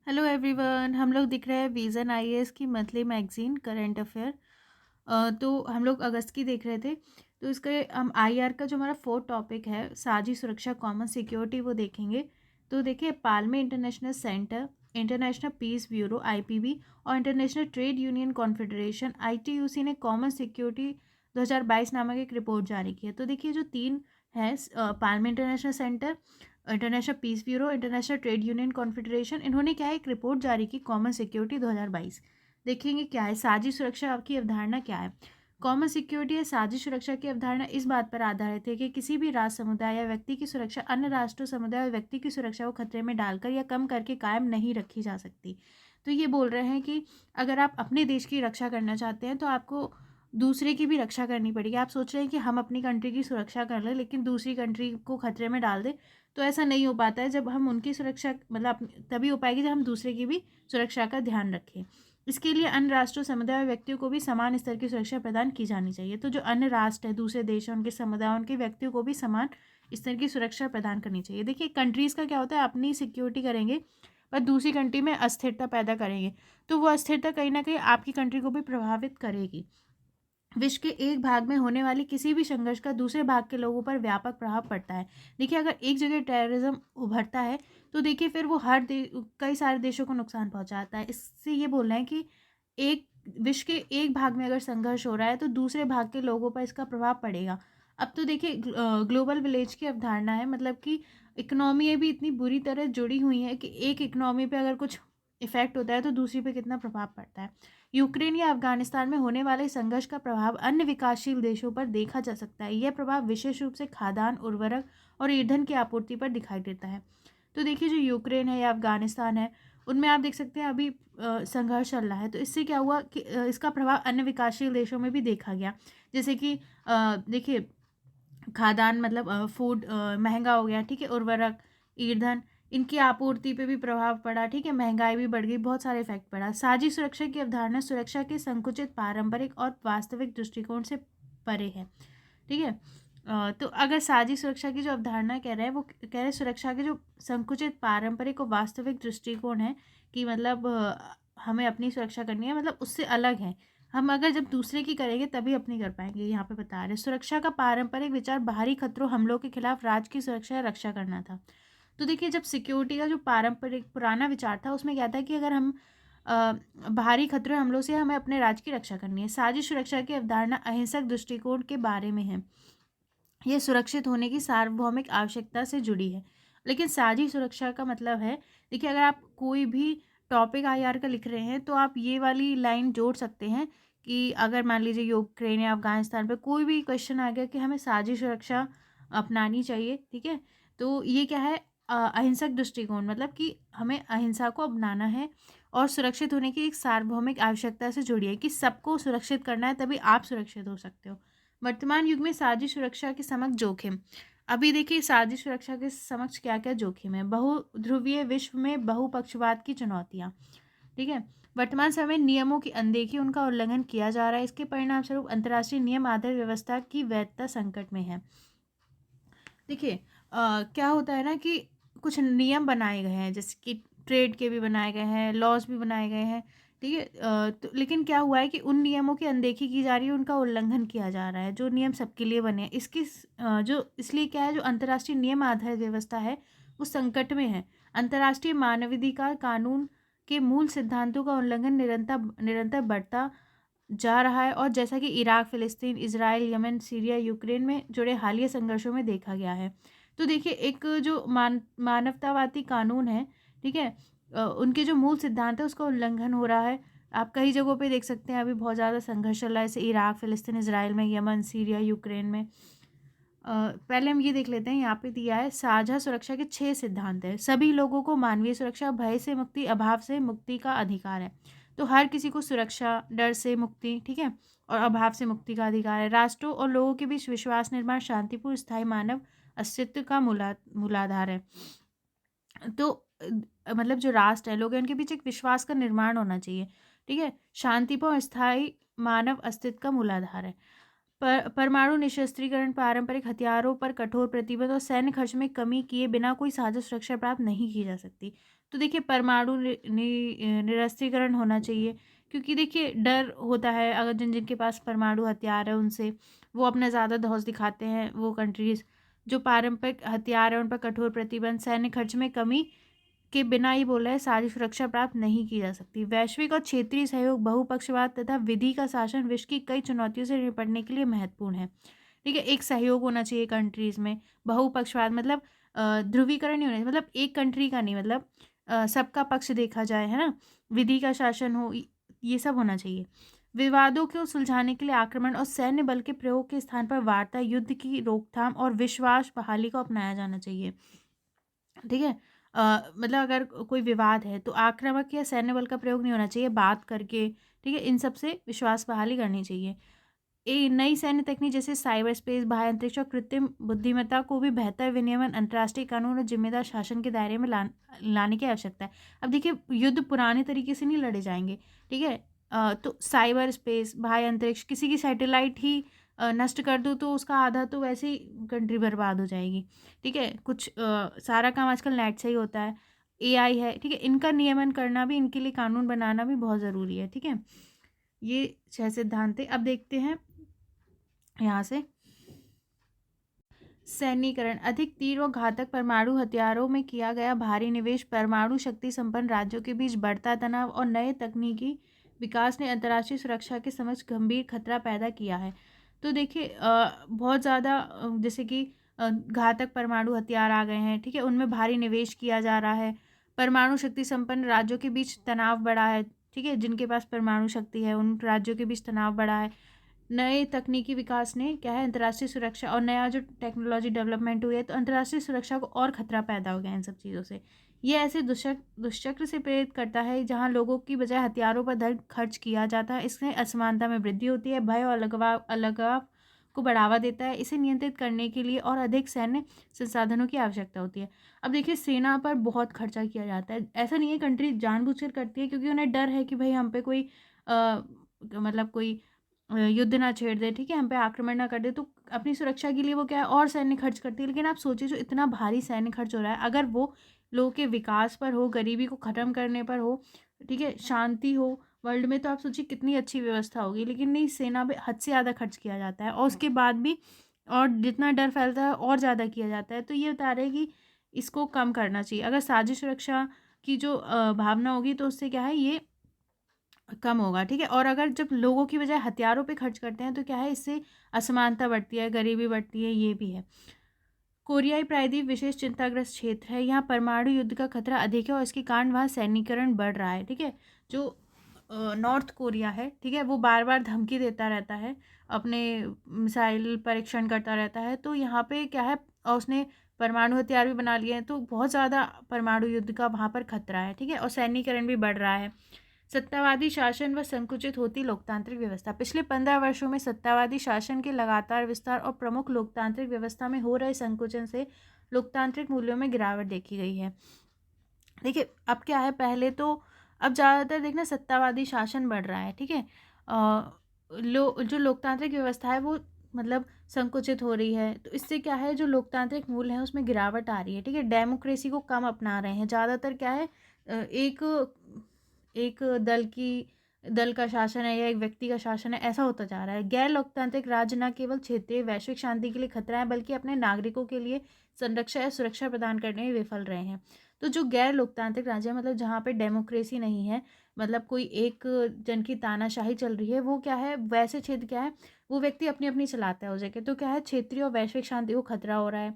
Hello everyone. हम लोग दिख रहे हैं विज़न आईएएस की मंथली मैगजीन करंट अफेयर। तो हम लोग अगस्त की देख रहे थे। तो इसके हम आईआर का जो हमारा फोर्थ टॉपिक है साझी सुरक्षा कॉमन सिक्योरिटी वो देखेंगे। तो देखिए Palme International Centre, International Peace Bureau IPB और International Trade Union Confederation ITUC ने कॉमन सिक्योरिटी 2022 नामक एक रिपोर्ट जारी की है। तो देखिए जो तीन है Palme International Centre, International Peace Bureau, International Trade Union Confederation, इन्होंने क्या है एक रिपोर्ट जारी की कॉमन सिक्योरिटी 2022। देखेंगे क्या है साझी सुरक्षा की अवधारणा क्या है। कॉमन सिक्योरिटी या साझी सुरक्षा की अवधारणा इस बात पर आधारित है कि किसी भी राष्ट्र समुदाय या व्यक्ति की सुरक्षा अन्य राष्ट्र समुदाय और व्यक्ति की सुरक्षा को खतरे में डालकर या कम करके कायम नहीं रखी जा सकती। तो ये बोल रहे हैं कि अगर आप अपने देश की रक्षा करना चाहते हैं तो आपको दूसरे की भी रक्षा करनी पड़ेगी। आप सोच रहे हैं कि हम अपनी कंट्री की सुरक्षा कर लें लेकिन दूसरी कंट्री को खतरे में डाल दें, तो ऐसा नहीं हो पाता है। जब हम उनकी सुरक्षा मतलब तभी हो पाएगी जब हम दूसरे की भी सुरक्षा का ध्यान रखें। इसके लिए अन्य राष्ट्रों समुदाय और व्यक्तियों को भी समान स्तर की सुरक्षा प्रदान की जानी चाहिए। तो जो अन्य राष्ट्र है, दूसरे देश हैं, उनके समुदाय, उनके व्यक्तियों को भी समान स्तर की सुरक्षा प्रदान करनी चाहिए। देखिए कंट्रीज़ का क्या होता है, अपनी सिक्योरिटी करेंगे पर दूसरी कंट्री में अस्थिरता पैदा करेंगे, तो वो अस्थिरता कहीं ना कहीं आपकी कंट्री को भी प्रभावित करेगी। विश्व के एक भाग में होने वाली किसी भी संघर्ष का दूसरे भाग के लोगों पर व्यापक प्रभाव पड़ता है। देखिए अगर एक जगह टेररिज्म उभरता है तो देखिए फिर वो कई सारे देशों को नुकसान पहुंचाता है। इससे ये बोलना है कि एक विश्व के एक भाग में अगर संघर्ष हो रहा है तो दूसरे भाग के लोगों पर इसका प्रभाव पड़ेगा। अब तो देखिए ग्लोबल विलेज की अवधारणा है, मतलब कि इकोनॉमी भी इतनी बुरी तरह जुड़ी हुई है कि एक इकोनॉमी पे अगर कुछ इफेक्ट होता है तो दूसरी पे कितना प्रभाव पड़ता है। यूक्रेन या अफगानिस्तान में होने वाले संघर्ष का प्रभाव अन्य विकासशील देशों पर देखा जा सकता है। यह प्रभाव विशेष रूप से खाद्यान्न, उर्वरक और ईंधन की आपूर्ति पर दिखाई देता है। तो देखिए जो यूक्रेन है या अफगानिस्तान है, उनमें आप देख सकते हैं अभी संघर्ष चल रहा है। तो इससे क्या हुआ कि इसका प्रभाव अन्य विकासशील देशों में भी देखा गया। जैसे कि देखिए खाद्यान्न मतलब फूड महंगा हो गया, ठीक है, उर्वरक, ईंधन, इनकी आपूर्ति पे भी प्रभाव पड़ा, ठीक है, महंगाई भी बढ़ गई, बहुत सारे इफेक्ट पड़ा। साझी सुरक्षा की अवधारणा सुरक्षा के संकुचित पारंपरिक और वास्तविक दृष्टिकोण से परे है, ठीक है। तो अगर साझी सुरक्षा की जो अवधारणा कह रहे हैं वो कह रहे हैं सुरक्षा के जो संकुचित पारंपरिक और वास्तविक दृष्टिकोण है कि मतलब हमें अपनी सुरक्षा करनी है, मतलब उससे अलग है। हम अगर जब दूसरे की करेंगे तभी अपनी कर पाएंगे। यहाँ पे बता रहे हैं सुरक्षा का पारंपरिक विचार बाहरी खतरों हमलों के खिलाफ राज्य की सुरक्षा या रक्षा करना था। तो देखिए जब सिक्योरिटी का जो पारंपरिक पुराना विचार था उसमें क्या था कि अगर हम बाहरी खतरे हमलों से हमें अपने राज्य की रक्षा करनी है। साझी सुरक्षा की अवधारणा अहिंसक दृष्टिकोण के बारे में है। यह सुरक्षित होने की सार्वभौमिक आवश्यकता से जुड़ी है। लेकिन साझी सुरक्षा का मतलब है, देखिए अगर आप कोई भी टॉपिक आईआर का लिख रहे हैं तो आप ये वाली लाइन जोड़ सकते हैं कि अगर मान लीजिए यूक्रेन या अफगानिस्तान पे कोई भी क्वेश्चन आ गया कि हमें साझी सुरक्षा अपनानी चाहिए, ठीक है, तो ये क्या है अहिंसक दृष्टिकोण, मतलब कि हमें अहिंसा को अपनाना है और सुरक्षित होने की एक सार्वभौमिक आवश्यकता से जुड़ी है कि सबको सुरक्षित करना है, तभी आप सुरक्षित हो सकते हो। वर्तमान युग में साझी सुरक्षा के समक्ष जोखिम। अभी देखिए साझी सुरक्षा के समक्ष क्या क्या जोखिम है। बहुध्रुवीय विश्व में बहुपक्षवाद की चुनौतियाँ, ठीक है। वर्तमान समय में नियमों की अनदेखी, उनका उल्लंघन किया जा रहा है। इसके परिणाम स्वरूप अंतर्राष्ट्रीय नियम आधारित व्यवस्था की वैधता संकट में है। देखिए क्या होता है ना कि कुछ नियम बनाए गए हैं, जैसे कि ट्रेड के भी बनाए गए हैं, लॉज भी बनाए गए हैं, ठीक है। तो लेकिन क्या हुआ है कि उन नियमों की अनदेखी की जा रही है, उनका उल्लंघन किया जा रहा है। जो नियम सबके लिए बने हैं इसकी जो इसलिए क्या है, जो अंतर्राष्ट्रीय नियम आधारित व्यवस्था है वो संकट में है। अंतर्राष्ट्रीय मानवाधिकार कानून के मूल सिद्धांतों का उल्लंघन निरंतर निरंतर बढ़ता जा रहा है, और जैसा कि इराक, फिलिस्तीन, इजराइल, यमन, सीरिया, यूक्रेन में जुड़े हालिया संघर्षों में देखा गया है। तो देखिए एक जो मानवतावादी कानून है, ठीक है, उनके जो मूल सिद्धांत है उसका उल्लंघन हो रहा है। आप कई जगहों पे देख सकते हैं अभी बहुत ज़्यादा संघर्ष चल रहा है, जैसे इराक, फिलिस्तीन, इजराइल में, यमन, सीरिया, यूक्रेन में। पहले हम ये देख लेते हैं, यहाँ पे दिया है साझा सुरक्षा के 6 सिद्धांत है। सभी लोगों को मानवीय सुरक्षा, भय से मुक्ति, अभाव से मुक्ति का अधिकार है। तो हर किसी को सुरक्षा, डर से मुक्ति, ठीक है, और अभाव से मुक्ति का अधिकार है। राष्ट्रों और लोगों के बीच विश्वास निर्माण, शांतिपूर्ण स्थायी मानव अस्तित्व का मूलाधार है। तो मतलब जो राष्ट्र है, लोग हैं, उनके बीच एक विश्वास का निर्माण होना चाहिए, ठीक है। शांतिपूर्ण स्थायी मानव अस्तित्व का मूलाधार है। परमाणु निशस्त्रीकरण, पारंपरिक हथियारों पर कठोर प्रतिबंध और सैन्य खर्च में कमी किए बिना कोई साझा सुरक्षा प्राप्त नहीं की जा सकती। तो देखिए परमाणु निरस्त्रीकरण होना चाहिए, क्योंकि देखिए डर होता है अगर जिन जिनके पास परमाणु हथियार है उनसे, वो अपना ज़्यादा धौंस दिखाते हैं। वो कंट्रीज़ जो पारंपरिक हथियार है उन पर कठोर प्रतिबंध, सैन्य खर्च में कमी के बिना ही बोला है सारी सुरक्षा प्राप्त नहीं की जा सकती। वैश्विक और क्षेत्रीय सहयोग, बहुपक्षवाद तथा विधि का शासन विश्व की कई चुनौतियों से निपटने के लिए महत्वपूर्ण है। ठीक है, एक सहयोग होना चाहिए कंट्रीज़ में। बहुपक्षवाद मतलब ध्रुवीकरण नहीं होना चाहिए, मतलब एक कंट्री का नहीं, मतलब सबका पक्ष देखा जाए, है ना। विधि का शासन हो, ये सब होना चाहिए। विवादों को सुलझाने के लिए आक्रमण और सैन्य बल के प्रयोग के स्थान पर वार्ता, युद्ध की रोकथाम और विश्वास बहाली को अपनाया जाना चाहिए। ठीक है। मतलब अगर कोई विवाद है तो आक्रामक या सैन्य बल का प्रयोग नहीं होना चाहिए, बात करके, ठीक है, इन सब से विश्वास बहाली करनी चाहिए। नई सैन्य तकनीक जैसे साइबर स्पेस, बाह्य अंतरिक्ष और कृत्रिम बुद्धिमत्ता को भी बेहतर विनियमन, अंतर्राष्ट्रीय कानून और जिम्मेदार शासन के दायरे में लाने की आवश्यकता है। अब देखिए युद्ध पुराने तरीके से नहीं लड़े जाएंगे, ठीक है। तो साइबर स्पेस, बाह्य अंतरिक्ष, किसी की सैटेलाइट ही नष्ट कर दो तो उसका आधा तो वैसे ही कंट्री बर्बाद हो जाएगी। ठीक है, कुछ सारा काम आजकल नेट से ही होता है, एआई है, ठीक है। इनका नियमन करना भी, इनके लिए कानून बनाना भी बहुत ज़रूरी है। ठीक है, ये 6 सिद्धांत थे। अब देखते हैं यहाँ से सैन्यीकरण। अधिक तीव्र और घातक परमाणु हथियारों में किया गया भारी निवेश, परमाणु शक्ति संपन्न राज्यों के बीच बढ़ता तनाव और नए तकनीकी विकास ने अंतर्राष्ट्रीय सुरक्षा के समक्ष गंभीर खतरा पैदा किया है। तो देखिए बहुत ज़्यादा जैसे कि घातक परमाणु हथियार आ गए हैं, ठीक है, उनमें भारी निवेश किया जा रहा है। परमाणु शक्ति संपन्न राज्यों के बीच तनाव बढ़ा है, ठीक है, जिनके पास परमाणु शक्ति है उन राज्यों के बीच तनाव बढ़ा है। नए तकनीकी विकास ने क्या है, अंतर्राष्ट्रीय सुरक्षा और नया जो टेक्नोलॉजी डेवलपमेंट हुई है तो अंतर्राष्ट्रीय सुरक्षा को और खतरा पैदा हो गया इन सब चीज़ों से। ये ऐसे दुष्चक्र से प्रेरित करता है जहां लोगों की बजाय हथियारों पर धन खर्च किया जाता है। इससे असमानता में वृद्धि होती है, भय और अलगाव अलगाव को बढ़ावा देता है। इसे नियंत्रित करने के लिए और अधिक सैन्य संसाधनों की आवश्यकता होती है। अब देखिए सेना पर बहुत खर्चा किया जाता है, ऐसा नहीं है कंट्री जानबूझकर करती है, क्योंकि उन्हें डर है कि भाई हम पे कोई मतलब कोई युद्ध ना छेड़ दे, ठीक है, हम पे आक्रमण ना कर दे, तो अपनी सुरक्षा के लिए वो क्या है और सैन्य खर्च करती है। लेकिन आप सोचिए जो इतना भारी सैन्य खर्च हो रहा है, अगर वो लोगों के विकास पर हो, गरीबी को ख़त्म करने पर हो, ठीक है, शांति हो वर्ल्ड में, तो आप सोचिए कितनी अच्छी व्यवस्था होगी। लेकिन नहीं, सेना पे हद से ज़्यादा खर्च किया जाता है और उसके बाद भी और जितना डर फैलता है और ज़्यादा किया जाता है। तो ये बता रहे हैं कि इसको कम करना चाहिए। अगर साझी सुरक्षा की जो भावना होगी तो उससे क्या है, ये कम होगा। ठीक है, और अगर जब लोगों की बजाय हथियारों पे खर्च करते हैं तो क्या है, इससे असमानता बढ़ती है, गरीबी बढ़ती है, ये भी है। कोरियाई प्रायद्वीप विशेष चिंताग्रस्त क्षेत्र है, यहाँ परमाणु युद्ध का खतरा अधिक है और इसके कारण वहाँ सैन्यीकरण बढ़ रहा है। ठीक है, जो नॉर्थ कोरिया है, ठीक है, वो बार बार धमकी देता रहता है, अपने मिसाइल परीक्षण करता रहता है, तो यहाँ पे क्या है, और उसने परमाणु हथियार भी बना लिए हैं, तो बहुत ज़्यादा परमाणु युद्ध का वहाँ पर खतरा है। ठीक है, और सैन्यीकरण भी बढ़ रहा है। सत्तावादी शासन व संकुचित होती लोकतांत्रिक व्यवस्था। पिछले 15 वर्षों में सत्तावादी शासन के लगातार विस्तार और प्रमुख लोकतांत्रिक व्यवस्था में हो रहे संकुचन से लोकतांत्रिक मूल्यों में गिरावट देखी गई है। देखिए अब क्या है, पहले तो अब ज़्यादातर देखना सत्तावादी शासन बढ़ रहा है। ठीक है, जो लोकतांत्रिक व्यवस्था है वो मतलब संकुचित हो रही है, तो इससे क्या है, जो लोकतांत्रिक मूल्य है उसमें गिरावट आ रही है। ठीक है, डेमोक्रेसी को कम अपना रहे हैं ज़्यादातर। क्या है, एक एक दल का शासन है या एक व्यक्ति का शासन है, ऐसा होता जा रहा है। गैर लोकतांत्रिक राज्य न केवल क्षेत्रीय वैश्विक शांति के लिए खतरा है, बल्कि अपने नागरिकों के लिए संरक्षा या सुरक्षा प्रदान करने में विफल रहे हैं। तो जो गैर लोकतांत्रिक राज्य है, मतलब जहाँ पे डेमोक्रेसी नहीं है, मतलब कोई एक जन की तानाशाही चल रही है, वो क्या है, वैसे क्षेत्र क्या है, वो व्यक्ति अपनी अपनी चलाता है उस जगह, तो क्या है, क्षेत्रीय और वैश्विक शांति को खतरा हो रहा है।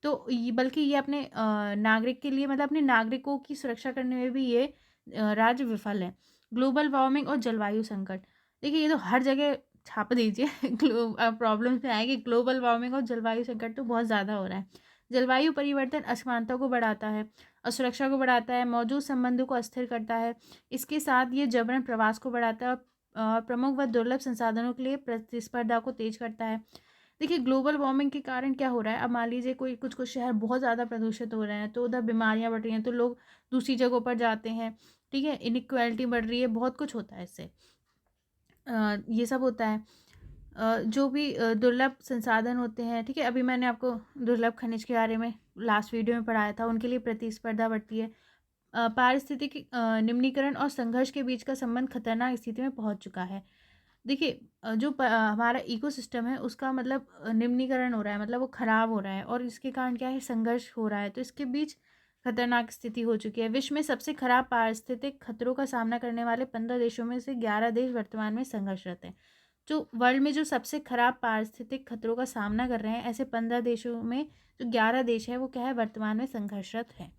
तो ये बल्कि ये अपने नागरिक के लिए, मतलब अपने नागरिकों की सुरक्षा करने में भी ये राज्य विफल है। ग्लोबल वार्मिंग और जलवायु संकट। देखिए ये तो हर जगह छाप दीजिए प्रॉब्लम्स में आएगी। ग्लोबल वार्मिंग और जलवायु संकट तो बहुत ज़्यादा हो रहा है। जलवायु परिवर्तन असमानता को बढ़ाता है, असुरक्षा को बढ़ाता है, मौजूद संबंधों को अस्थिर करता है। इसके साथ ये जबरन प्रवास को बढ़ाता है और प्रमुख व दुर्लभ संसाधनों के लिए प्रतिस्पर्धा को तेज करता है। देखिए ग्लोबल वार्मिंग के कारण क्या हो रहा है, अब मान लीजिए कोई कुछ कुछ शहर बहुत ज़्यादा प्रदूषित हो रहे हैं, तो उधर बीमारियां बढ़ रही हैं, तो लोग दूसरी जगहों पर जाते हैं। ठीक है, इनइक्वालिटी बढ़ रही है, बहुत कुछ होता है इससे। ये सब होता है। जो भी दुर्लभ संसाधन होते हैं, ठीक है, अभी मैंने आपको दुर्लभ खनिज के बारे में लास्ट वीडियो में पढ़ाया था, उनके लिए प्रतिस्पर्धा बढ़ती है। पारिस्थितिक निम्नीकरण और संघर्ष के बीच का संबंध खतरनाक स्थिति में पहुंच चुका है। देखिए जो हमारा इकोसिस्टम है उसका मतलब निम्नीकरण हो रहा है, मतलब वो खराब हो रहा है, और इसके कारण क्या है, संघर्ष हो रहा है। तो इसके बीच खतरनाक स्थिति हो चुकी है। विश्व में सबसे खराब पारिस्थितिक खतरों का सामना करने वाले 15 देशों में से 11 देश वर्तमान में संघर्षरत हैं। जो वर्ल्ड में जो सबसे खराब पारिस्थितिक खतरों का सामना कर रहे हैं, ऐसे 15 देशों में जो 11 देश है वो क्या है, वर्तमान में संघर्षरत है।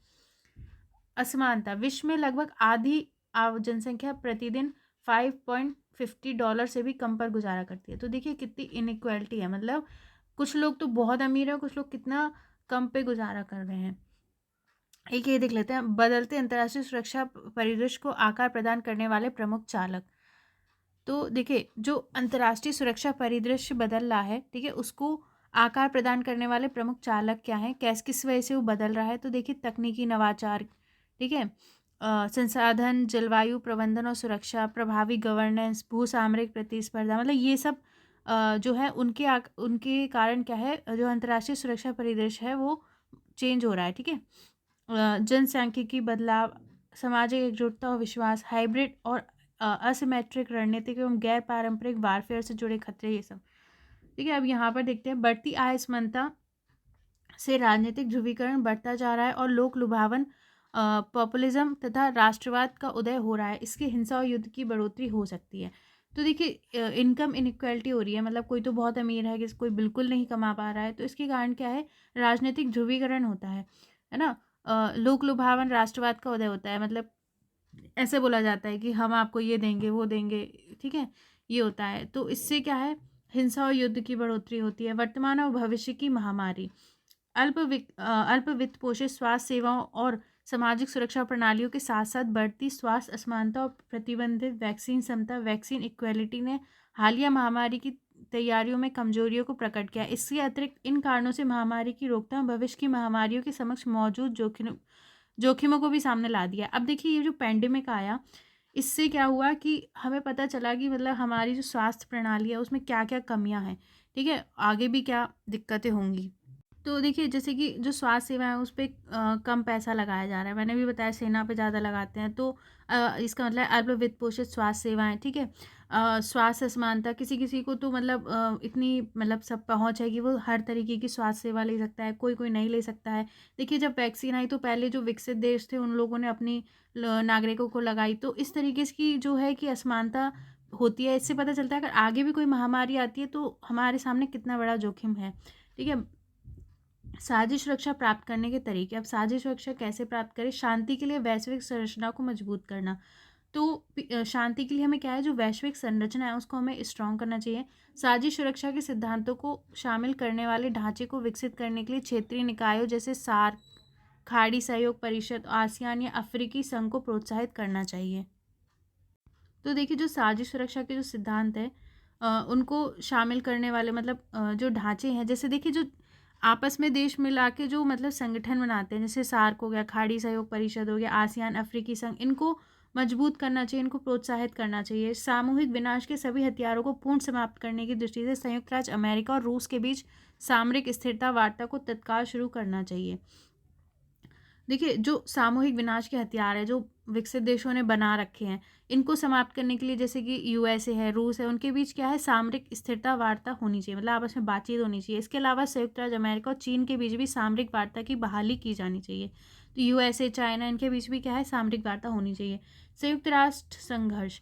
असमानता, विश्व में लगभग आधी जनसंख्या प्रतिदिन $5.50 से भी कम पर गुजारा करती है। तो देखिए कितनी इनइक्वालिटी है, मतलब कुछ लोग तो बहुत अमीर है, कुछ लोग कितना कम पे गुजारा कर रहे हैं। एक ये देख लेते हैं, बदलते अंतर्राष्ट्रीय सुरक्षा परिदृश्य को आकार प्रदान करने वाले प्रमुख चालक। तो देखिए जो अंतर्राष्ट्रीय सुरक्षा परिदृश्य बदल रहा है, ठीक है, उसको आकार प्रदान करने वाले प्रमुख चालक क्या हैं, किस वजह से वो बदल रहा है। तो देखिए तकनीकी नवाचार, ठीक है, संसाधन, जलवायु प्रबंधन और सुरक्षा, प्रभावी गवर्नेंस, भूसामरिक प्रतिस्पर्धा, मतलब ये सब जो है उनके कारण क्या है, जो अंतर्राष्ट्रीय सुरक्षा परिदृश्य है वो चेंज हो रहा है। ठीक है, जनसांख्यिकी बदलाव, सामाजिक एकजुटता और विश्वास, हाइब्रिड और असिमेट्रिक रणनीतिक एवं गैर पारंपरिक वारफेयर से जुड़े खतरे, ये सब। ठीक है, अब यहाँ पर देखते हैं, बढ़ती आय असमानता से राजनीतिक ध्रुवीकरण बढ़ता जा रहा है और लोक लुभावन पॉपुलिज्म तथा राष्ट्रवाद का उदय हो रहा है। इसकी हिंसा और युद्ध की बढ़ोतरी हो सकती है। तो देखिए इनकम इनइक्वालिटी हो रही है, मतलब कोई तो बहुत अमीर है, कोई बिल्कुल नहीं कमा पा रहा है। तो इसके कारण क्या है, राजनीतिक ध्रुवीकरण होता है ना। लोक लुभावन राष्ट्रवाद का उदय होता है, मतलब ऐसे बोला जाता है कि हम आपको ये देंगे वो देंगे, ठीक है, ये होता है। तो इससे क्या है, हिंसा और युद्ध की बढ़ोतरी होती है। वर्तमान और भविष्य की महामारी, अल्प वित्त पोषित स्वास्थ्य सेवाओं और सामाजिक सुरक्षा प्रणालियों के साथ साथ बढ़ती स्वास्थ्य असमानता और प्रतिबंधित वैक्सीन क्षमता, वैक्सीन इक्वेलिटी ने हालिया महामारी की तैयारियों में कमजोरियों को प्रकट किया। इसके अतिरिक्त इन कारणों से महामारी की रोकथाम भविष्य की महामारियों के समक्ष मौजूद जोखिमों को भी सामने ला दिया। अब देखिए ये जो पैंडेमिक आया, इससे क्या हुआ कि हमें पता चला कि मतलब हमारी जो स्वास्थ्य प्रणाली है उसमें क्या क्या कमियां हैं, ठीक है, आगे भी क्या दिक्कतें होंगी। तो देखिए जैसे कि जो स्वास्थ्य सेवा है उस पर कम पैसा लगाया जा रहा है, मैंने भी बताया सेना पे ज़्यादा लगाते हैं। तो इसका मतलब अल्प वित्त पोषित स्वास्थ्य सेवाएं, ठीक है, स्वास्थ्य असमानता, किसी किसी को तो मतलब इतनी मतलब सब पहुंच है कि वो हर तरीके की स्वास्थ्य सेवा ले सकता है, कोई कोई नहीं ले सकता है। देखिए जब वैक्सीन आई तो पहले जो विकसित देश थे उन लोगों ने अपनी नागरिकों को लगाई। तो इस तरीके की जो है कि असमानता होती है। इससे पता चलता है अगर आगे भी कोई महामारी आती है तो हमारे सामने कितना बड़ा जोखिम है। ठीक है, साझी सुरक्षा प्राप्त करने के तरीके। अब साझी सुरक्षा कैसे प्राप्त करें, शांति के लिए वैश्विक संरचना को मजबूत करना। तो शांति के लिए हमें क्या है, जो वैश्विक संरचना है उसको हमें स्ट्रॉन्ग करना चाहिए। साझी सुरक्षा के सिद्धांतों को शामिल करने वाले ढांचे को विकसित करने के लिए क्षेत्रीय निकायों जैसे सार्क, खाड़ी सहयोग परिषद, आसियान या अफ्रीकी संघ को प्रोत्साहित करना चाहिए। तो देखिए जो साझी सुरक्षा के जो सिद्धांत है उनको शामिल करने वाले मतलब जो ढांचे हैं, जैसे देखिए जो आपस में देश मिला के जो मतलब संगठन बनाते हैं, जैसे सार्क हो गया, खाड़ी सहयोग परिषद हो गया, आसियान, अफ्रीकी संघ, इनको मजबूत करना चाहिए, इनको प्रोत्साहित करना चाहिए। सामूहिक विनाश के सभी हथियारों को पूर्ण समाप्त करने की दृष्टि से संयुक्त राज्य अमेरिका और रूस के बीच सामरिक स्थिरता वार्ता को तत्काल शुरू करना चाहिए। देखिए जो सामूहिक विनाश के हथियार है जो विकसित देशों ने बना रखे हैं, इनको समाप्त करने के लिए जैसे कि यूएसए है, रूस है, उनके बीच क्या है, सामरिक स्थिरता वार्ता होनी चाहिए, मतलब आपस में बातचीत होनी चाहिए। इसके अलावा संयुक्त राज्य अमेरिका और चीन के बीच भी सामरिक वार्ता की बहाली की जानी चाहिए। तो यूएसए, चाइना, इनके बीच भी क्या है, सामरिक वार्ता होनी चाहिए। संयुक्त राष्ट्र संघर्ष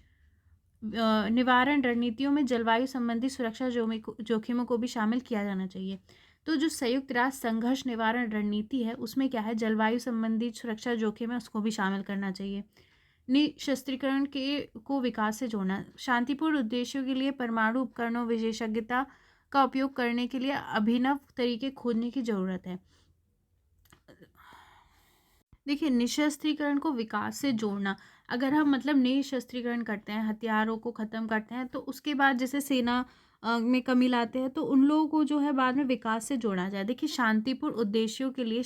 निवारण रणनीतियों में जलवायु संबंधी सुरक्षा जोखिमों को भी शामिल किया जाना चाहिए। तो जो संयुक्त राष्ट्र संघर्ष निवारण रणनीति है उसमें क्या है, जलवायु संबंधी सुरक्षा जोखिम है उसको भी शामिल करना चाहिए। निशस्त्रीकरण के को विकास से जोड़ना, शांतिपूर्ण उद्देश्यों के लिए परमाणु उपकरणों विशेषज्ञता का उपयोग करने के लिए अभिनव तरीके खोजने की जरूरत है। देखिए निशस्त्रीकरण को विकास से जोड़ना, अगर हम मतलब निशस्त्रीकरण करते हैं, हथियारों को ख़त्म करते हैं, तो उसके बाद जैसे सेना में कमी लाते हैं तो उन लोगों को जो है बाद में विकास से जोड़ा जाए। देखिए शांतिपूर्ण उद्देश्यों के लिए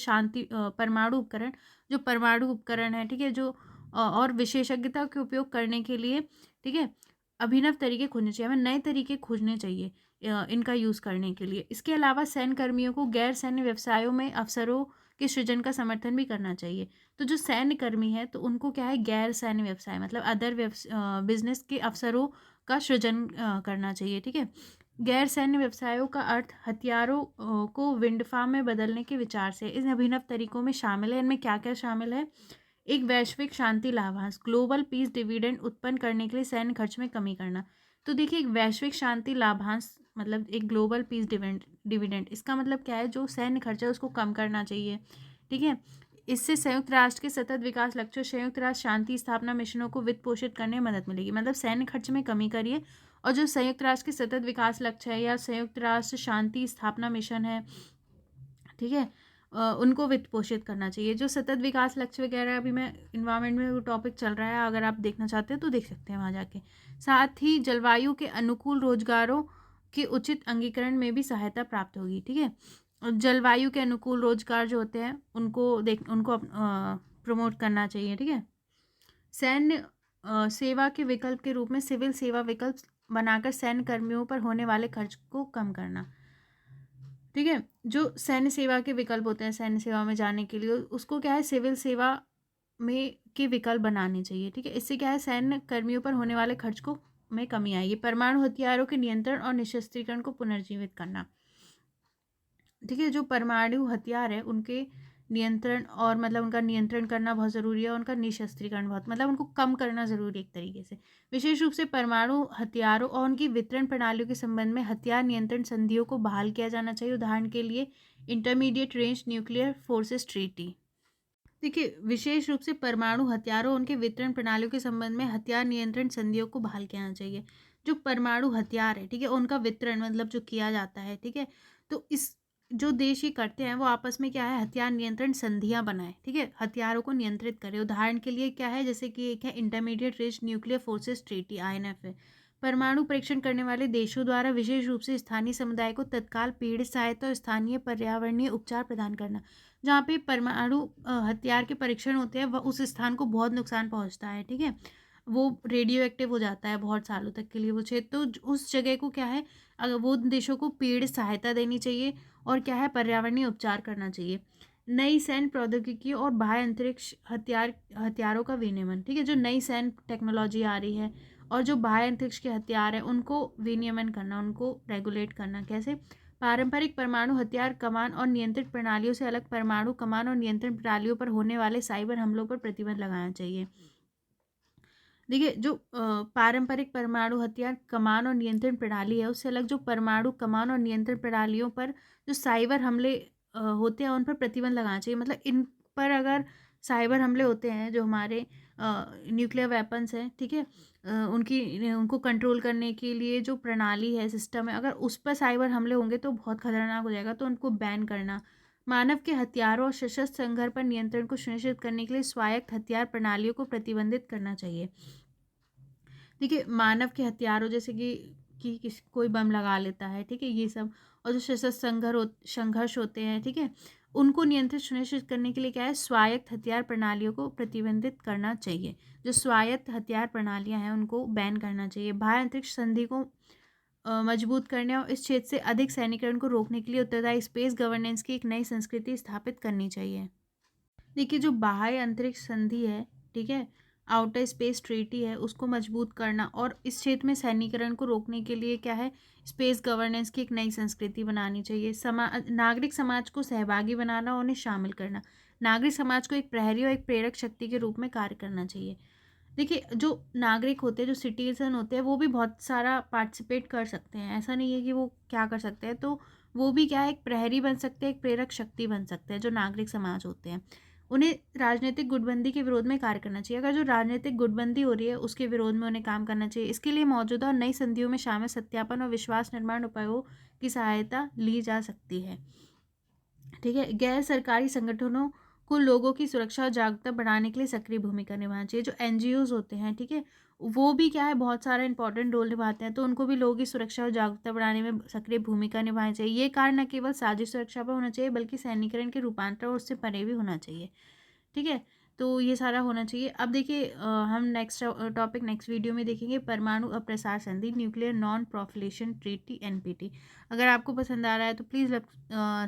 परमाणु उपकरण, जो परमाणु उपकरण है, ठीक है, जो और विशेषज्ञता के उपयोग करने के लिए, ठीक है, अभिनव तरीके खोजने चाहिए, हमें नए तरीके खोजने चाहिए इनका यूज़ करने के लिए। इसके अलावा सैन्य कर्मियों को गैर सैन्य व्यवसायों में अवसरों के सृजन का समर्थन भी करना चाहिए। तो जो सैन्य कर्मी है तो उनको क्या है, गैर सैन्य व्यवसाय मतलब अदर बिजनेस के अवसरों का सृजन करना चाहिए। ठीक है, गैर सैन्य व्यवसायों का अर्थ हथियारों को विंड फार्म में बदलने के विचार से इन अभिनव तरीकों में शामिल है। इनमें क्या क्या शामिल है? एक वैश्विक शांति लाभांश, ग्लोबल पीस डिविडेंड उत्पन्न करने के लिए सैन्य खर्च में कमी करना। तो देखिए, एक वैश्विक शांति लाभांश मतलब एक ग्लोबल पीस डिविडेंड, इसका मतलब क्या है, जो सैन्य खर्च है उसको कम करना चाहिए। ठीक है, इससे संयुक्त राष्ट्र के सतत विकास लक्ष्यों, संयुक्त राष्ट्र शांति स्थापना मिशनों को वित्त पोषित करने में मदद मिलेगी। मतलब सैन्य खर्च में कमी करिए और जो संयुक्त राष्ट्र के सतत विकास लक्ष्य है या संयुक्त राष्ट्र शांति स्थापना मिशन है, ठीक है, उनको वित्त पोषित करना चाहिए। जो सतत विकास लक्ष्य वगैरह अभी मैं इन्वायरमेंट में वो टॉपिक चल रहा है, अगर आप देखना चाहते हैं तो देख सकते हैं वहाँ जाके। साथ ही जलवायु के अनुकूल रोजगारों के उचित अंगीकरण में भी सहायता प्राप्त होगी। ठीक है, और जलवायु के अनुकूल रोजगार जो होते हैं उनको प्रमोट करना चाहिए। ठीक है, सैन्य सेवा के विकल्प के रूप में सिविल सेवा विकल्प बनाकर सैन्य कर्मियों पर होने वाले खर्च को कम करना। ठीक है, जो सैन्य सेवा के विकल्प होते हैं सैन्य सेवा में जाने के लिए, उसको क्या है, सिविल सेवा में के विकल्प बनाने चाहिए। ठीक है, इससे क्या है, सैन्य कर्मियों पर होने वाले खर्च को में कमी आएगी। परमाणु हथियारों के नियंत्रण और निशस्त्रीकरण को पुनर्जीवित करना। ठीक है, जो परमाणु हथियार है उनके नियंत्रण और मतलब उनका नियंत्रण करना बहुत ज़रूरी है, उनका निशस्त्रीकरण बहुत मतलब उनको कम करना ज़रूरी है एक तरीके से। विशेष रूप से परमाणु हथियारों और उनकी वितरण प्रणालियों के संबंध में हथियार नियंत्रण संधियों को बहाल किया जाना चाहिए। उदाहरण के लिए intermediate range nuclear forces treaty. देखिए, विशेष रूप से परमाणु हथियारों और उनके वितरण प्रणालियों के संबंध में हथियार नियंत्रण संधियों को बहाल किया जाना चाहिए। जो परमाणु हथियार है, ठीक है, उनका वितरण मतलब जो किया जाता है, ठीक है, तो इस जो देश ये करते हैं वो आपस में क्या है, हथियार नियंत्रण संधियां बनाए। ठीक है, हथियारों को नियंत्रित करें। उदाहरण के लिए क्या है, जैसे कि एक है intermediate range nuclear forces treaty, INF है। परमाणु परीक्षण करने वाले देशों द्वारा विशेष रूप से स्थानीय समुदाय को तत्काल पीड़ित सहायता और स्थानीय पर्यावरणीय उपचार प्रदान करना। जहाँ पे परमाणु हथियार के परीक्षण होते हैं वह उस स्थान को बहुत नुकसान पहुँचता है। ठीक है, वो रेडियो एक्टिव हो जाता है बहुत सालों तक के लिए वो क्षेत्र, तो उस जगह को क्या है, अगर वो देशों को पीड़ित सहायता देनी चाहिए और क्या है, पर्यावरणीय उपचार करना चाहिए। नई सैन्य प्रौद्योगिकी और बाह्य अंतरिक्ष हथियारों का विनियमन। ठीक है, जो नई सैन्य टेक्नोलॉजी आ रही है और जो बाह्य अंतरिक्ष के हथियार हैं उनको विनियमन करना, उनको रेगुलेट करना। कैसे? पारंपरिक परमाणु हथियार कमान और नियंत्रित प्रणालियों से अलग परमाणु कमान और नियंत्रण प्रणालियों पर होने वाले साइबर हमलों पर प्रतिबंध लगाना चाहिए। देखिए, जो पारंपरिक परमाणु हथियार कमान और नियंत्रण प्रणाली है उससे अलग जो परमाणु कमान और नियंत्रण प्रणालियों पर जो साइबर हमले होते हैं उन पर प्रतिबंध लगाना चाहिए। मतलब इन पर अगर साइबर हमले होते हैं, जो हमारे न्यूक्लियर वेपन्स हैं, ठीक है, उनको कंट्रोल करने के लिए जो प्रणाली है, सिस्टम है, अगर उस पर साइबर हमले होंगे तो बहुत खतरनाक हो जाएगा, तो उनको बैन करना। मानव के हथियारों और सशस्त्र संघर्ष पर नियंत्रण को सुनिश्चित करने के लिए स्वायत्त हथियार प्रणालियों को प्रतिबंधित करना चाहिए। देखिए, मानव के हथियारों जैसे कि कोई बम लगा लेता है, ठीक है, ये सब, और जो सशस्त्र संघर्ष होते हैं, ठीक है, उनको नियंत्रित सुनिश्चित करने के लिए क्या है, स्वायत्त हथियार प्रणालियों को प्रतिबंधित करना चाहिए। जो स्वायत्त हथियार प्रणालियां हैं उनको बैन करना चाहिए। बाह्य अंतरिक्ष संधि को मजबूत करने और इस क्षेत्र से अधिक सैनिकरण को रोकने के लिए उत्तरदायी स्पेस गवर्नेंस की एक नई संस्कृति स्थापित करनी चाहिए। देखिए, जो बाह्य अंतरिक्ष संधि है, ठीक है, आउटर स्पेस ट्रीटी है, उसको मजबूत करना और इस क्षेत्र में सैनिकरण को रोकने के लिए क्या है, स्पेस गवर्नेंस की एक नई संस्कृति बनानी चाहिए। नागरिक समाज को सहभागी बनाना और उन्हें शामिल करना। नागरिक समाज को एक प्रहरी और एक प्रेरक शक्ति के रूप में कार्य करना चाहिए। देखिए, जो नागरिक होते हैं, जो सिटीजन होते हैं, वो भी बहुत सारा पार्टिसिपेट कर सकते हैं। ऐसा नहीं है कि वो क्या कर सकते हैं, तो वो भी क्या है, एक प्रहरी बन सकते हैं, एक प्रेरक शक्ति बन सकते हैं। जो नागरिक समाज होते हैं उन्हें राजनीतिक गुटबंदी के विरोध में कार्य करना चाहिए। अगर जो राजनीतिक गुटबंदी हो रही है उसके विरोध में उन्हें काम करना चाहिए। इसके लिए मौजूदा और नई संधियों में शामिल सत्यापन और विश्वास निर्माण उपायों की सहायता ली जा सकती है। ठीक है, गैर सरकारी संगठनों को लोगों की सुरक्षा और जागरूकता बढ़ाने के लिए सक्रिय भूमिका निभाना चाहिए। जो NGOs होते हैं, ठीक है, वो भी क्या है, बहुत सारा इंपॉर्टेंट रोल निभाते हैं, तो उनको भी लोगों की सुरक्षा और जागरूकता बढ़ाने में सक्रिय भूमिका निभानी चाहिए। ये कार्य न केवल साझी सुरक्षा पर होना चाहिए बल्कि सैनिकरण के रूपांतर और उससे परे भी होना चाहिए। ठीक है, तो ये सारा होना चाहिए। अब देखिए, हम नेक्स्ट टॉपिक नेक्स्ट वीडियो में देखेंगे, परमाणु अप्रसार संधि, nuclear non proliferation treaty, NPT। अगर आपको पसंद आ रहा है तो please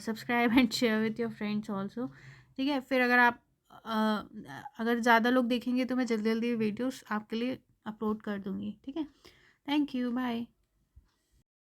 subscribe and share with your friends also. ठीक है, फिर अगर आप अगर ज़्यादा लोग देखेंगे तो मैं जल्दी जल्दी वीडियोस आपके लिए अपलोड कर दूँगी। ठीक है, थैंक यू, बाय।